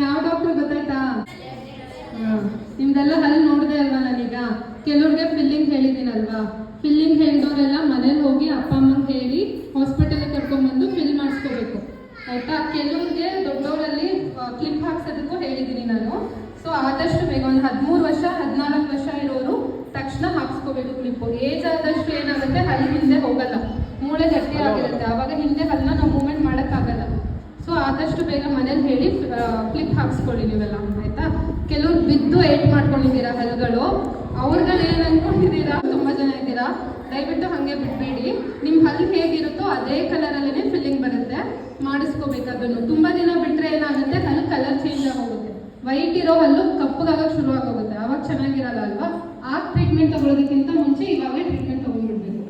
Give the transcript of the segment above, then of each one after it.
ಯಾವ ಡಾಕ್ಟರ್ ಗೊತ್ತಾಯ್ತಾ? ನಿಮ್ದೆಲ್ಲ ಹಲ್ಲು ನೋಡಿದೆ ಅಲ್ವಾ ನಾನೀಗ. ಕೆಲವ್ರಿಗೆ ಫಿಲ್ಲಿಂಗ್ ಹೇಳಿದ್ದೀನಲ್ವಾ, ಫಿಲ್ಲಿಂಗ್ ಹೇಳಿದವರೆಲ್ಲ ಮನೇಲಿ ಹೋಗಿ ಅಪ್ಪ ಅಮ್ಮಂಗೆ ಹೇಳಿ ಹಾಸ್ಪಿಟಲ್ಗೆ ಕರ್ಕೊಂಡ್ಬಂದು ಫಿಲ್ ಮಾಡಿಸ್ಕೋಬೇಕು ಆಯ್ತಾ. ಕೆಲವ್ರಿಗೆ ದೊಡ್ಡವರಲ್ಲಿ ಕ್ಲಿಪ್ ಹಾಕ್ಸೋದಕ್ಕೂ ಹೇಳಿದ್ದೀನಿ ನಾನು. ಸೊ ಆದಷ್ಟು ಬೇಗ ಒಂದು 13 ವರ್ಷ 14 ವರ್ಷ ಇರೋರು ತಕ್ಷಣ ಹಾಕ್ಸ್ಕೋಬೇಕು ಕ್ಲಿಪ್ಪು. ಏಜ್ ಆದಷ್ಟು ಏನಾಗುತ್ತೆ, ಹಲ್ಲು ಹಿಂದೆ ಹೋಗಲ್ಲ, ಮೂಳೆ ಗಟ್ಟಿ ಆಗಿರುತ್ತೆ, ಆವಾಗ ಹಿಂದೆ ಹಲ್ಲನ್ನ ನಾವು ಮೂವ್ಮೆಂಟ್ ಮಾಡೋಕ್ಕಾಗಲ್ಲ. ಸೊ ಆದಷ್ಟು ಬೇಗ ಮನೇಲಿ ಹೇಳಿ ಕ್ಲಿಪ್ ಹಾಕ್ಸ್ಕೊಳ್ಳಿ ನೀವೆಲ್ಲ ಆಯ್ತಾ. ಕೆಲವ್ರು ಬಿದ್ದು ಏಟ್ ಮಾಡ್ಕೊಂಡಿದ್ದೀರಾ ಹಲ್ಗಳು, ಅವ್ರುಗಳು ಏನು ಅನ್ಕೊಂಡಿದ್ದೀರಾ, ತುಂಬಾ ಜನ ಇದ್ದೀರಾ, ದಯವಿಟ್ಟು ಹಾಗೆ ಬಿಡಬೇಡಿ. ನಿಮ್ಮ ಹಲ್ಲು ಹೇಗಿರುತ್ತೋ ಅದೇ ಕಲರಲ್ಲೇ ಫಿಲ್ಲಿಂಗ್ ಬರುತ್ತೆ, ಮಾಡಿಸ್ಕೋಬೇಕು ಅದನ್ನು. ತುಂಬಾ ದಿನ ಬಿಟ್ಟರೆ ಏನಾಗುತ್ತೆ, ಹಲ್ಲು ಕಲರ್ ಚೇಂಜ್ ಆಗೋಗುತ್ತೆ, ವೈಟ್ ಇರೋ ಹಲ್ಲು ಕಪ್ಪಗಾಗಕ್ಕೆ ಶುರು ಆಗೋಗುತ್ತೆ, ಆವಾಗ ಚೆನ್ನಾಗಿರಲ್ಲ ಅಲ್ವಾ. ಆ ಟ್ರೀಟ್ಮೆಂಟ್ ತಗೊಳ್ಳೋದಕ್ಕಿಂತ ಮುಂಚೆ ಇವಾಗಲೇ ಟ್ರೀಟ್ಮೆಂಟ್ ತಗೊಂಡ್ಬಿಡ್ಬೇಕು.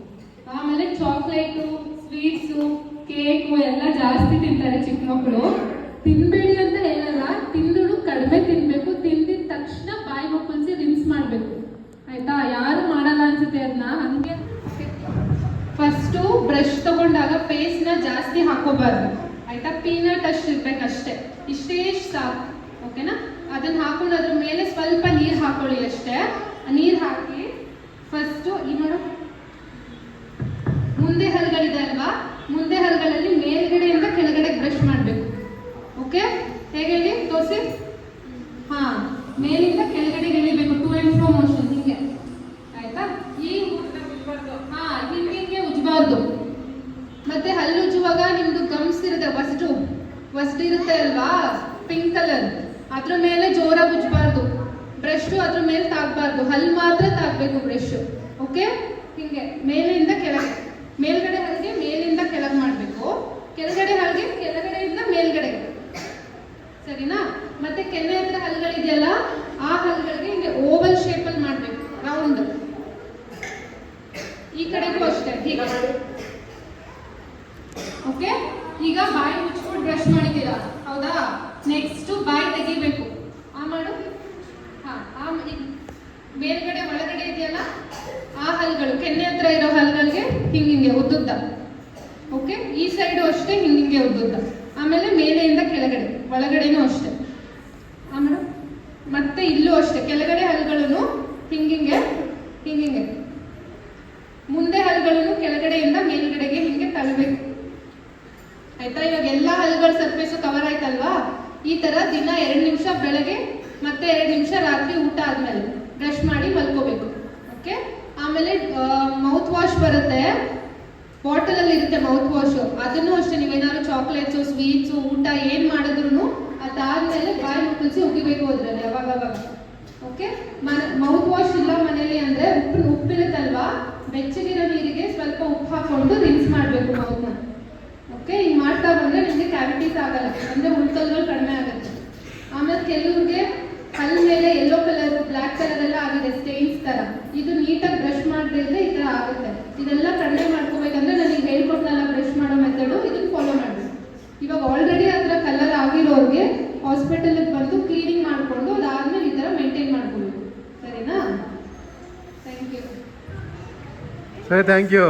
ಆಮೇಲೆ ಚಾಕ್ಲೇಟು, ಸ್ವೀಟ್ಸು, ಕೇಕು ಎಲ್ಲ ಜಾಸ್ತಿ ತಿಂತಾರೆ ಚಿಕ್ಕ ಮಕ್ಕಳು. ತಿನ್ಬೇಡಿ ಅಂತ ಹೇಳಲ್ಲ, ತಿಂದಳು ಕಡಿಮೆ ತಿನ್ಬೇಕು. ತಿಂದಿದ ತಕ್ಷಣ ಬಾಯಿ ಮುಕ್ಕಳಿಸಿ ರಿನ್ಸ್ ಮಾಡಬೇಕು ಆಯ್ತಾ. ಯಾರು ಮಾಡಲ್ಲ ಅನ್ಸುತ್ತೆ ಅದನ್ನ. ಹಂಗೆ ಫಸ್ಟು ಬ್ರಷ್ ತಗೊಂಡಾಗ ಪೇಸ್ಟ್ನ ಜಾಸ್ತಿ ಹಾಕೋಬಾರ್ದು ಆಯ್ತಾ. ಪೀನಟ್ ಅಷ್ಟು ಇರ್ಬೇಕಷ್ಟೇ, ಇಷ್ಟೇ ಸಾಕು ಓಕೆನಾ. ಅದನ್ನ ಹಾಕೊಂಡು ಅದ್ರ ಮೇಲೆ ಸ್ವಲ್ಪ ನೀರು ಹಾಕೊಳ್ಳಿ ಅಷ್ಟೇ. ನೀರು ಹಾಕಿ ಫಸ್ಟು ಈ ಮಾಡು, ಮುಂದೆ ಹಲ್ಗಳಿದೆ ಅಲ್ವಾ, ಮುಂದೆ ಹಲ್ಗಳಲ್ಲಿ ಮೇಲ್ಗಡೆಯಿಂದ ಕೆಳಗಡೆ ಬ್ರಷ್ ಮಾಡಬೇಕು. ಓಕೆ, ಹೇಗೆ ಹೇಳಿ ತೋರಿಸಿ. ಹಾ, ಮೇಲಿಂದ ಕೆಳಗಡೆ ಎಳಿಬೇಕು, ಟು ಆ್ಯಂಡ್ ಫ್ರೋ ಮೋಷನ್ ಹಿಂಗೆ ಆಯ್ತಾ. ಈ ಹಾ, ಹಿಂಗೆ ಉಜ್ಜಬಾರ್ದು. ಮತ್ತೆ ಹಲ್ಲು ಉಜ್ಜುವಾಗ ನಿಮ್ದು ಗಮ್ಸ್ ಇರುತ್ತೆ, ವಸ್ಟು ಇರುತ್ತೆ ಅಲ್ವಾ, ಪಿಂಕ್ ಕಲರ್, ಅದ್ರ ಮೇಲೆ ಜೋರಾಗಿ ಉಜ್ಜಬಾರ್ದು. ಬ್ರಷ್ ಅದ್ರ ಮೇಲೆ ತಾಗಬಾರ್ದು, ಹಲ್ಲು ಮಾತ್ರ ತಾಗಬೇಕು ಬ್ರಷ್. ಓಕೆ, ಹಿಂಗೆ ಮೇಲಿಂದ ಕೆಳಗೆ, ಮೇಲ್ಗಡೆ ಹಲ್ಗೆ ಮೇಲಿಂದ ಕೆಳಗೆ ಮಾಡಬೇಕು, ಕೆಳಗಡೆ ಹಲ್ಗೆ ಕೆಳಗಡೆಯಿಂದ ಮೇಲ್ಗಡೆ, ಸರಿನಾ. ಮತ್ತೆ ಕೆನ್ನೆ ಹತ್ರ ಹಲ್ಗಳಿದೆಯಲ್ಲ, ಆ ಹಲ್ಗಳಿಗೆ ಹಿಂಗೆ ಓವಲ್ ಶೇಪಲ್ಲಿ ಮಾಡಬೇಕು, ರೌಂಡ್. ಈ ಕಡೆಗೂ ಅಷ್ಟೇ ಹೀಗೆ. ಓಕೆ, ಈಗ ಬಾಯಿ ಮುಚ್ಕೊಂಡು ಬ್ರಷ್ ಮಾಡಿದ್ದೀರಾ ಹೌದಾ. ನೆಕ್ಸ್ಟ್ ಬಾಯಿ ತೆಗಿಬೇಕು. ಆ ಮಾಡು. ಹಾ, ಮೇಲ್ಗಡೆ ಒಳಗಡೆ ಇದೆಯಲ್ಲ ಆ ಹಲ್ಗಳು, ಕೆನ್ನೆ ಹತ್ರ ಇರೋ ಹಲ್ಗಳಿಗೆ ಹಿಂಗಿಂಗೆ ಉದ್ದುದ್ದ. ಓಕೆ, ಈ ಸೈಡು ಅಷ್ಟೇ ಹಿಂಗಿಂಗೆ ಉದ್ದುದ್ದ. ಆಮೇಲೆ ಮೇಲೆಯಿಂದ ಕೆಳಗಡೆ, ಒಳಗಡೆನೂ ಅಷ್ಟೇ. ಆಮೇಲೆ ಮತ್ತೆ ಇಲ್ಲೂ ಅಷ್ಟೇ, ಕೆಳಗಡೆ ಹಲ್ಗಳನ್ನು ಹಿಂಗಿಂಗೆ ಹಿಂಗಿಂಗೆ, ಮುಂದೆ ಹಲ್ಗಳನ್ನು ಕೆಳಗಡೆಯಿಂದ ಮೇಲ್ಗಡೆಗೆ ಹಿಂಗೆ ತಳ್ಳಬೇಕು ಆಯ್ತಾ. ಇವಾಗ ಎಲ್ಲ ಹಲ್ಗಳ ಸರ್ಫೇಸು ಕವರ್ ಆಯ್ತಲ್ವಾ. ಈ ತರ ದಿನ 2 ನಿಮಿಷ ಬೆಳಗ್ಗೆ ಮತ್ತೆ 2 ನಿಮಿಷ ರಾತ್ರಿ ಊಟ ಆದ್ಮೇಲೆ ಬ್ರಷ್ ಮಾಡಿ ಮಲ್ಕೋಬೇಕು. ಓಕೆ, ಆಮೇಲೆ ಮೌತ್ ವಾಶ್ ಬರುತ್ತೆ, ಬಾಟಲ್ ಅಲ್ಲಿ ಇರುತ್ತೆ ಮೌತ್ ವಾಶ್. ಅದನ್ನು ಅಷ್ಟೇ, ನೀವೇನಾದ್ರು ಚಾಕ್ಲೇಟ್ಸು, ಸ್ವೀಟ್ಸು, ಊಟ ಏನ್ ಮಾಡಿದ್ರು ಅದಾದ್ಮೇಲೆ ಬಾಯಿ ಮುಕ್ಕಳಿಸಿ ಉಗಿಬೇಕು ಅದ್ರಲ್ಲಿ ಯಾವಾಗ. ಓಕೆ, ಮೌತ್ ವಾಶ್ ಇಲ್ಲ ಮನೇಲಿ ಅಂದ್ರೆ ಉಪ್ಪಿರುತ್ತಲ್ವಾ, ಬೆಚ್ಚಗಿರೋ ನೀರಿಗೆ ಸ್ವಲ್ಪ ಉಪ್ಪು ಹಾಕೊಂಡು ರಿನ್ಸ್ ಮಾಡಬೇಕು ಮೌತ್ನ. ಓಕೆ, ಈಗ ಮಾಡ್ತಾ ಬಂದ್ರೆ ನಿಮಗೆ ಕ್ಯಾವಿಟೀಸ್ ಆಗಲ್ಲ, ಅಂದ್ರೆ ಉಳ್ಕಲ್ಗಳು ಕಡಿಮೆ ಆಗುತ್ತೆ. ಆಮೇಲೆ ಕೆಲವ್ರಿಗೆ ಹಲ್ ಮೇಲೆ ಯೆಲ್ಲೋ ಕಲರ್, ಬ್ಲ್ಯಾಕ್ ಕಲರ್ ಎಲ್ಲ ಆಗಿದೆ, ಸ್ಟೇನ್ಸ್ ತರ. ಇದು ನೀಟಾಗಿ ಬ್ರಷ್ ಮಾಡದೇ ಇದ್ರೆ ಈ ತರ ಆಗುತ್ತೆ. ಇದೆಲ್ಲ ಕಡಿಮೆ ಮಾಡ್ಕೋಬೇಕಂದ್ರೆ ನನಗೆ ಹೇಳ್ಕೊಟ್ನಲ್ಲ ಬ್ರಷ್ ಮಾಡೋ ಮೆಥಡು, ಇದನ್ನ ಫಾಲೋ ಮಾಡಬೇಕು. ಇವಾಗ ಆಲ್ರೆಡಿ ಆ ಥರ ಕಲರ್ ಆಗಿರೋರಿಗೆ ಹಾಸ್ಪಿಟಲ್ಗೆ ಬಂದು ಕ್ಲೀನಿಂಗ್ ಮಾಡಿಕೊಂಡು ಅದಾದ್ಮೇಲೆ ಈ ಥರ ಮೇಂಟೈನ್ ಮಾಡ್ಕೋಬೇಕು, ಸರಿನಾ. Thank you. ಸರಿ, ಥ್ಯಾಂಕ್ ಯು.